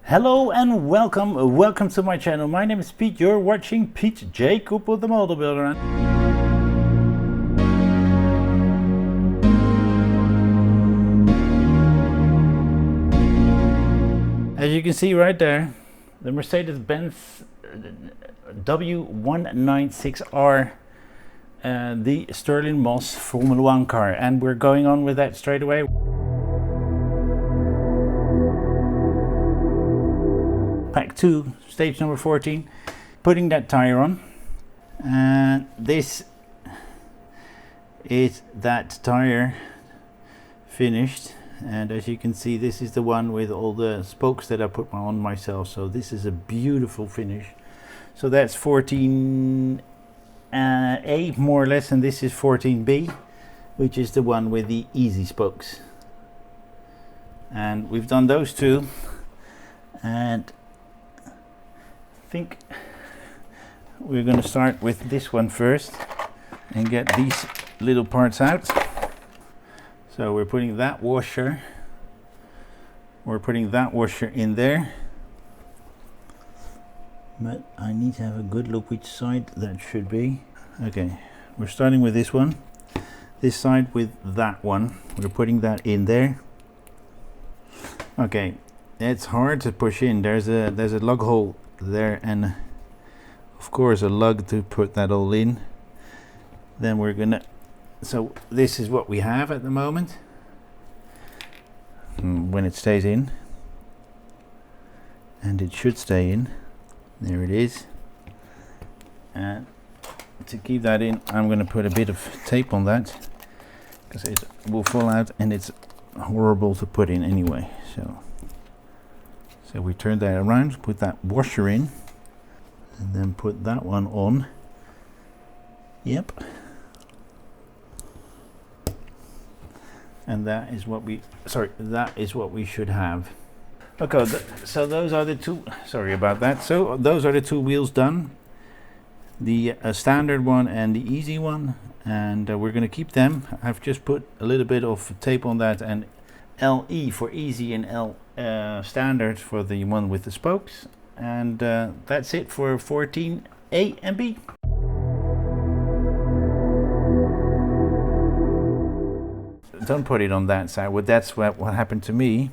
Hello and welcome to my channel. My name is Piet. You're watching Piet J. Koppel, the model builder. As you can see right there, the Mercedes-Benz W196R, the Stirling Moss Formula 1 car, and we're going on with that straight away. Pack 2, stage number 14, putting that tire on, and this is that tire finished. And as you can see, this is the one with all the spokes that I put on myself, so this is a beautiful finish. So that's 14A more or less, and this is 14B, which is the one with the easy spokes. And we've done those two, and I think we're going to start with this one first and get these little parts out. So we're putting that washer in there, but I need to have a good look which side that should be. Okay, we're starting with this one, this side with that one. We're putting that in there. Okay, it's hard to push in. There's a lug hole there, and of course a lug to put that all in. Then we're gonna, so this is what we have at the moment when it stays in, and it should stay in. There it is. And to keep that in, I'm going to put a bit of tape on that because it will fall out and it's horrible to put in anyway. So we turn that around, put that washer in, and then put that one on. Yep. And that is what we should have. Okay, so those are the two, sorry about that. So those are the two wheels done, the standard one and the easy one, and we're going to keep them. I've just put a little bit of tape on that, and LE for easy and L standard for the one with the spokes, and that's it for 14A and B. Don't put it on that side. Well, that's what happened to me.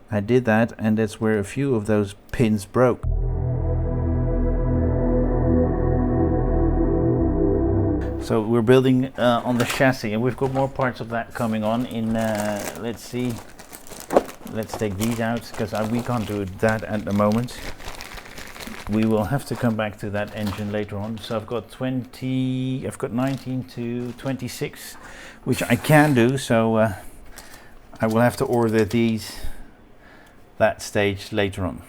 I did that, and that's where a few of those pins broke. So we're building on the chassis, and we've got more parts of that coming on in, let's see, let's take these out because we can't do that at the moment. We will have to come back to that engine later on. So I've got 19 to 26, which I can do, so I will have to order that stage later on.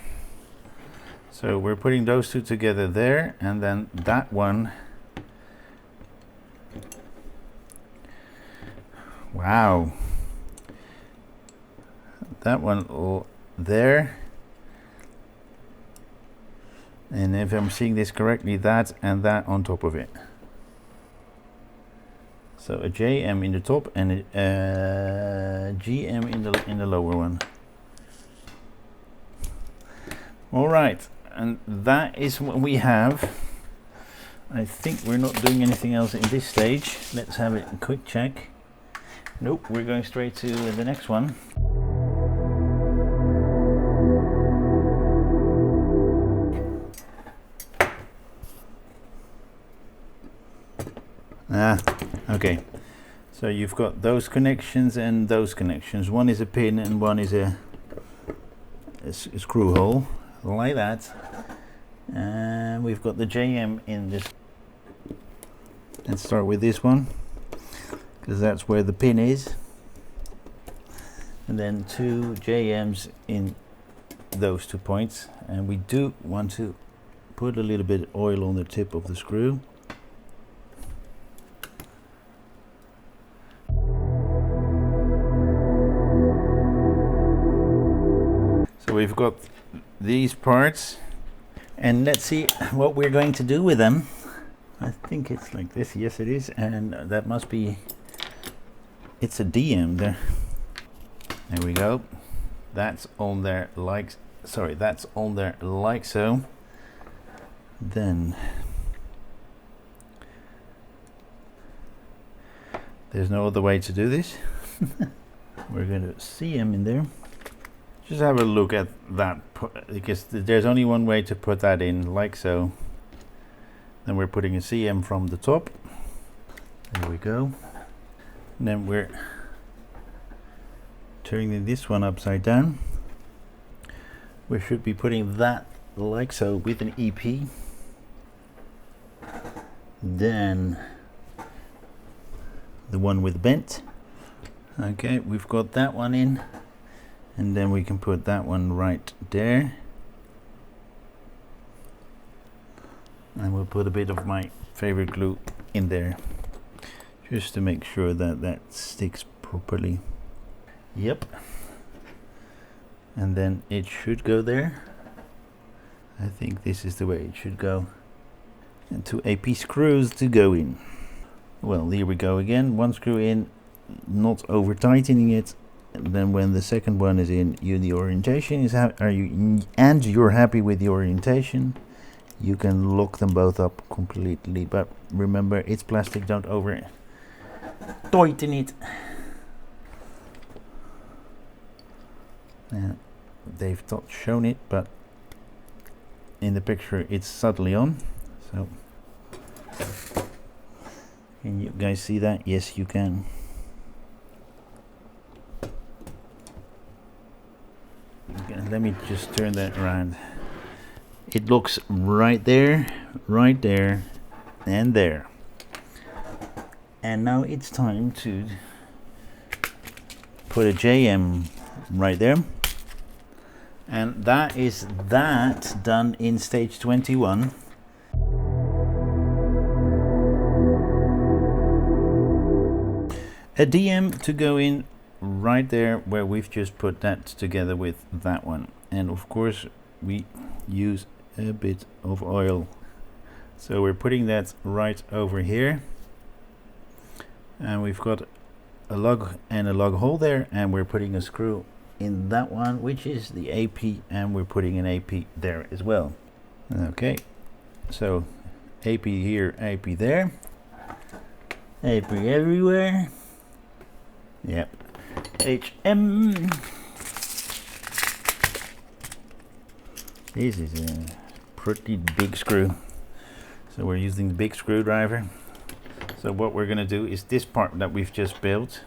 So we're putting those two together there, and then that one. Wow, that one there, and if I'm seeing this correctly, that and that on top of it. So a JM in the top and a GM in the lower one. All right, and that is what we have. I think we're not doing anything else in this stage. Let's have a quick check. Nope, we're going straight to the next one. Okay. So you've got those connections and those connections. One is a pin and one is a screw hole, like that. And we've got the JM in this. Let's start with this one, because that's where the pin is, and then two JMs in those 2 points, and we do want to put a little bit of oil on the tip of the screw. So we've got these parts, and let's see what we're going to do with them. I think it's like this. Yes, it is, and that must be, it's a DM there. There we go. That's on there like sorry, that's on there like so. Then there's no other way to do this. We're going to CM in there. Just have a look at that, because there's only one way to put that in, like so. Then we're putting a CM from the top. There we go. And then we're turning this one upside down. We should be putting that like so with an EP. Then the one with bent. Okay, we've got that one in, and then we can put that one right there. And we'll put a bit of my favorite glue in there, just to make sure that that sticks properly. Yep. And then it should go there. I think this is the way it should go. And 2 AP screws to go in. Well, here we go again. 1 screw in, not over tightening it. And then when the second one is in, the orientation is you're happy with the orientation, you can lock them both up completely. But remember, it's plastic, don't over tighten it. They've not shown it, but in the picture it's subtly on. So can you guys see that? Yes, you can. Okay, let me just turn that around. It looks right there, and there. And now it's time to put a JM right there. And that is that done in stage 21. A DM to go in right there where we've just put that together with that one. And of course we use a bit of oil. So we're putting that right over here. And we've got a lug and a lug hole there, and we're putting a screw in that one, which is the AP, and we're putting an AP there as well. Okay, so AP here, AP there, AP everywhere. Yep. HM. This is a pretty big screw, so we're using the big screwdriver. So what we're going to do is this part that we've just built,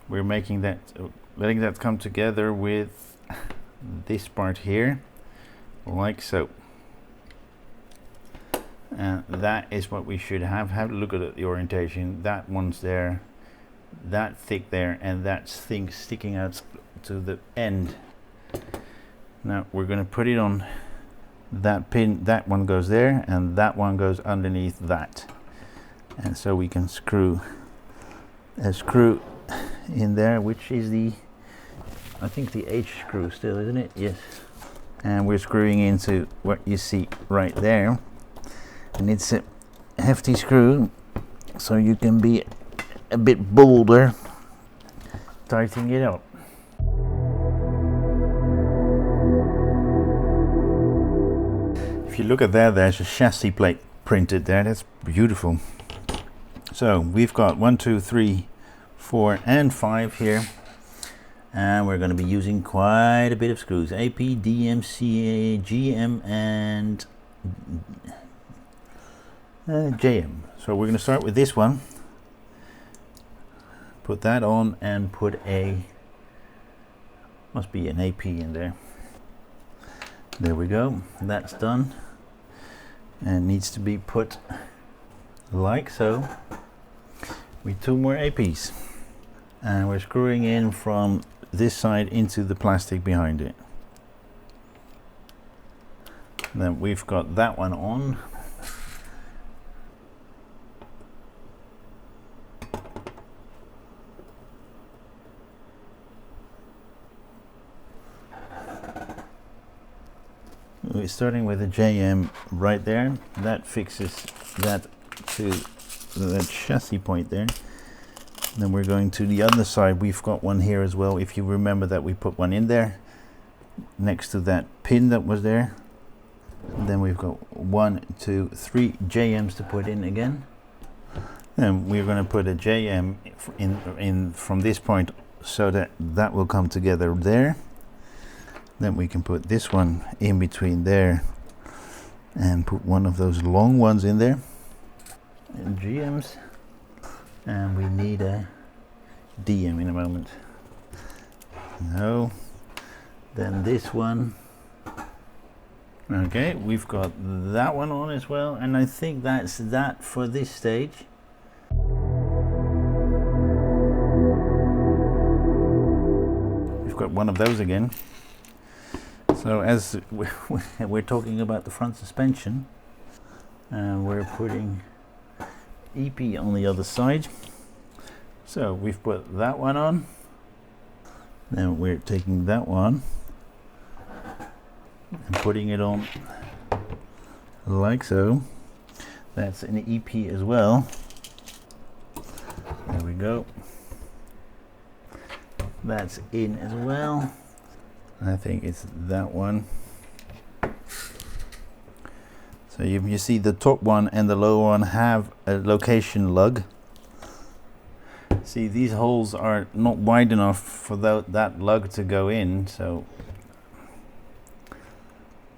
we're making that, letting that come together with this part here, like so. And that is what we should have. Have a look at the orientation. That one's there, that thick there, and that thing sticking out to the end. Now we're going to put it on that pin. That one goes there, and that one goes underneath that. And so we can screw a screw in there, which is the, I think the H screw still, isn't it? Yes. And we're screwing into what you see right there. And it's a hefty screw, so you can be a bit bolder tightening it up. If you look at that, there's a chassis plate printed there. That's beautiful. So we've got 1, 2, 3, 4, and 5 here, and we're going to be using quite a bit of screws: AP, DM, CA, GM, and JM. So we're going to start with this one. Put that on and put a, must be an AP in there. There we go. That's done, and needs to be put like so, with 2 more APs, and we're screwing in from this side into the plastic behind it. Then we've got that one on. We're starting with a JM right there. That fixes that to that chassis point there. Then we're going to the other side. We've got one here as well. If you remember that we put one in there, next to that pin that was there. And then we've got 1, 2, 3 JMs to put in again. And we're going to put a JM in from this point so that that will come together there. Then we can put this one in between there and put one of those long ones in there. And GMs. And we need a DM in a moment. No. Then this one. Okay, we've got that one on as well, and I think that's that for this stage. We've got one of those again. So as we're talking about the front suspension, we're putting EP on the other side. So we've put that one on. Then we're taking that one and putting it on like so. That's an EP as well. There we go. That's in as well. I think it's that one. So you see the top one and the lower one have a location lug. See, these holes are not wide enough for that lug to go in, so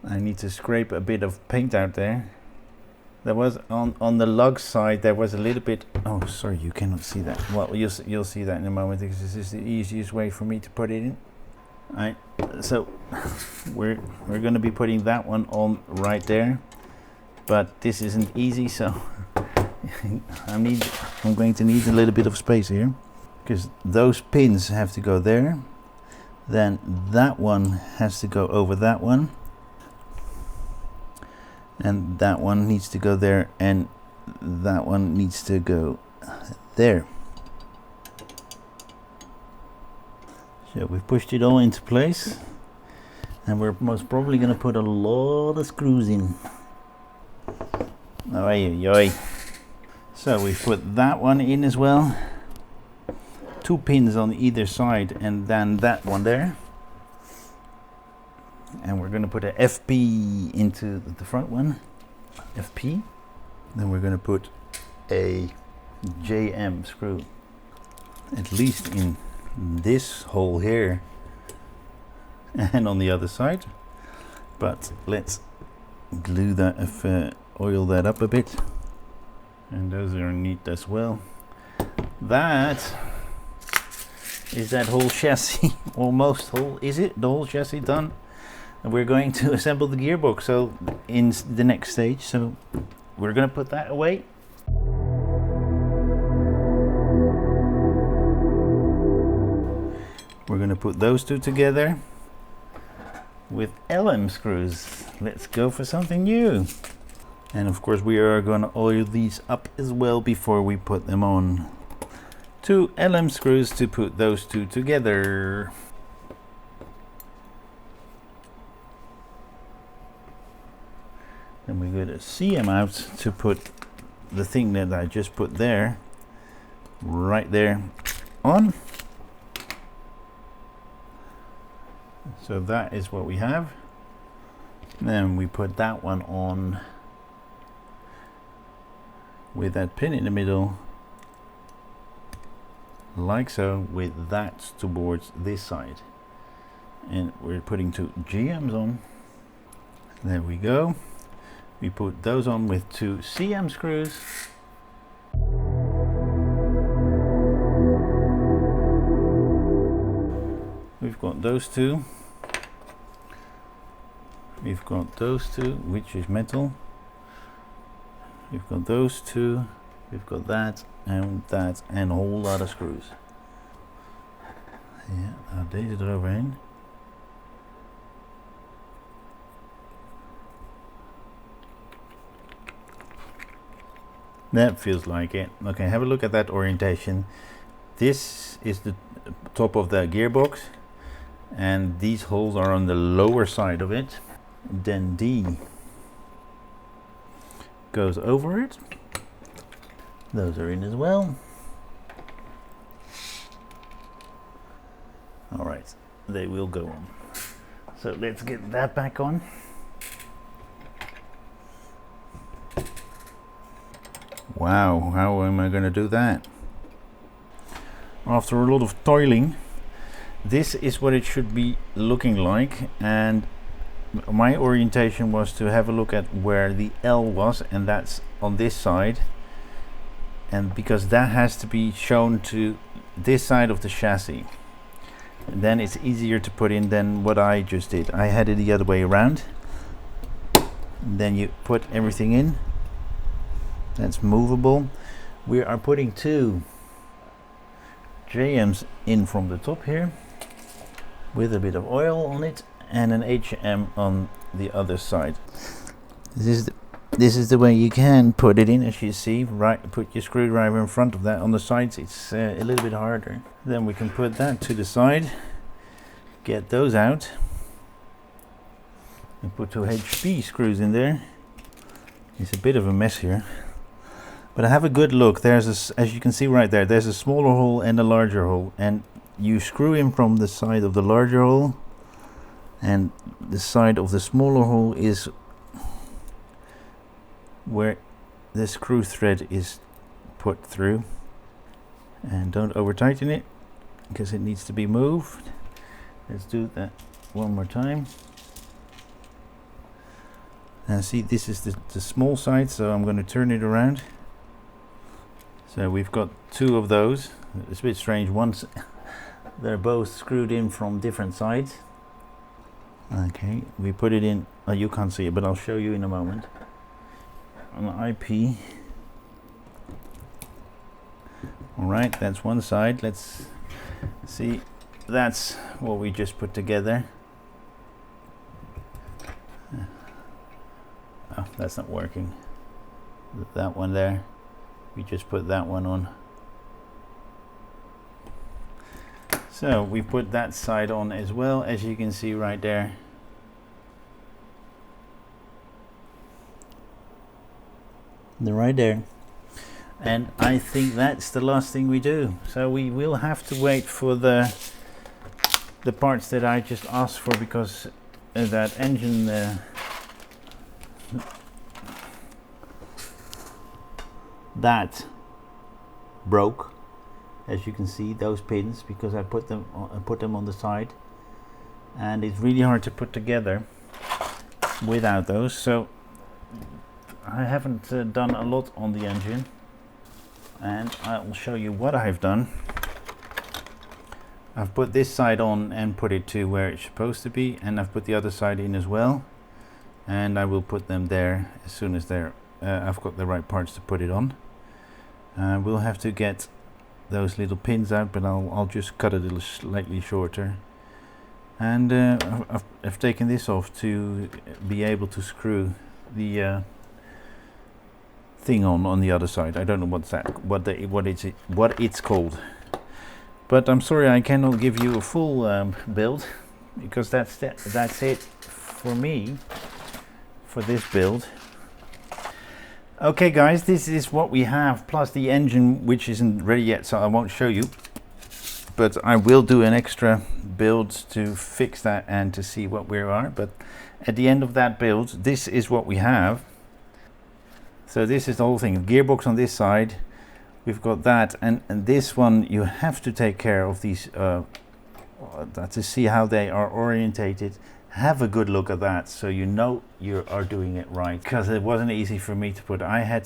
I need to scrape a bit of paint out there. There was on the lug side there was a little bit. Oh, sorry, you cannot see that. Well, you'll see that in a moment because this is the easiest way for me to put it in. Alright, so we're going to be putting that one on right there, but this isn't easy, so I'm going to need a little bit of space here because those pins have to go there. Then that one has to go over that one. And that one needs to go there, and that one needs to go there. So we've pushed it all into place, and we're most probably going to put a lot of screws in. Oi. So we've put that one in as well. 2 pins on either side, and then that one there. And we're going to put a FP into the front one, FP. Then we're going to put a JM screw, at least in this hole here and on the other side. But let's glue that, oil that up a bit. And those are neat as well. That is that whole chassis, almost whole. Is it the whole chassis done? And we're going to assemble the gearbox so in the next stage, so we're going to put that away. We're going to put those two together with LM screws. Let's go for something new. And of course we are going to oil these up as well before we put them on. 2 LM screws to put those two together. Then we're going to CM out to put the thing that I just put there, right there, on. So that is what we have. Then we put that one on with that pin in the middle, like so, with that towards this side. And we're putting 2 GMs on. There we go. We put those on with 2 CM screws. We've got those 2. We've got those 2, which is metal. We've got those 2. We've got that, and a whole lot of screws. Ja, nou deze eroverheen. That feels like it. Okay, have a look at that orientation. This is the top of the gearbox, and these holes are on the lower side of it. Then D goes over it. Those are in as well. All right, they will go on. So let's get that back on. Wow, how am I going to do that? After a lot of toiling, this is what it should be looking like, and my orientation was to have a look at where the L was, and that's on this side, and because that has to be shown to this side of the chassis, and then it's easier to put in than what I just did. I had it the other way around. Then you put everything in that's movable. We are putting 2 JMs in from the top here with a bit of oil on it, and an HM on the other side. This is the way you can put it in, as you see. Right, put your screwdriver in front of that. On the sides it's a little bit harder. Then we can put that to the side, get those out, and put 2 HP screws in there. It's a bit of a mess here, but have a good look. There's as you can see right there, there's a smaller hole and a larger hole, and you screw in from the side of the larger hole, and the side of the smaller hole is where the screw thread is put through. And don't over tighten it because it needs to be moved. Let's do that one more time. And see, this is the small side, so I'm going to turn it around. So we've got 2 of those. It's a bit strange. Once they're both screwed in from different sides. Okay, we put it in. Oh, you can't see it, but I'll show you in a moment. On the IP. Alright, that's one side. Let's see. That's what we just put together. Oh, that's not working. That one there. We just put that one on. So we put that side on as well, as you can see right there. They're right there. And I think that's the last thing we do. So we will have to wait for the parts that I just asked for, because that engine that broke, as you can see, those pins, because I put them on the side, and it's really hard to put together without those. So I haven't done a lot on the engine, and I'll show you what I've done. I've put this side on and put it to where it's supposed to be, and I've put the other side in as well, and I will put them there as soon as I've got the right parts to put it on. We'll have to get those little pins out, but I'll just cut it a little slightly shorter. And I've taken this off to be able to screw the thing on the other side. I don't know what it's called, but I'm sorry I cannot give you a full build, because that's it for me for this build. Okay guys, this is what we have, plus the engine, which isn't ready yet, so I won't show you, but I will do an extra build to fix that and to see what we are. But at the end of that build, this is what we have. So this is the whole thing. Gearbox on this side, we've got that, and this one you have to take care of these to see how they are orientated. Have a good look at that, so you know you are doing it right, because it wasn't easy for me to put. I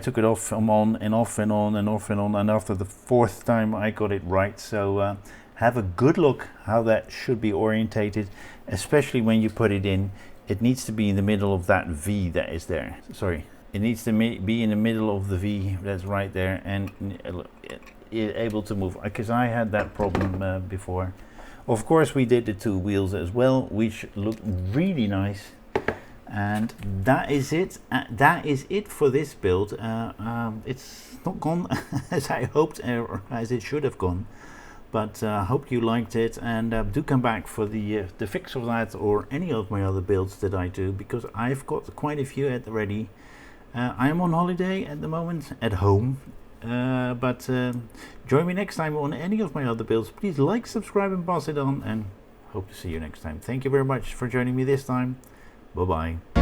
took it off from on and off and on and off and on, and after the 4th time I got it right. So have a good look how that should be orientated, especially when you put it in. It needs to be in the middle of that V that is there. Sorry, it needs to be in the middle of the V that's right there, and able to move, because I had that problem before. Of course, we did the 2 wheels as well, which look really nice. And that is it. That is it for this build. It's not gone as I hoped, or as it should have gone. But I hope you liked it, and do come back for the fix of that, or any of my other builds that I do, because I've got quite a few at the ready. I'm on holiday at the moment at home. But join me next time on any of my other builds. Please like, subscribe, and pass it on, and hope to see you next time. Thank you very much for joining me this time. Bye bye.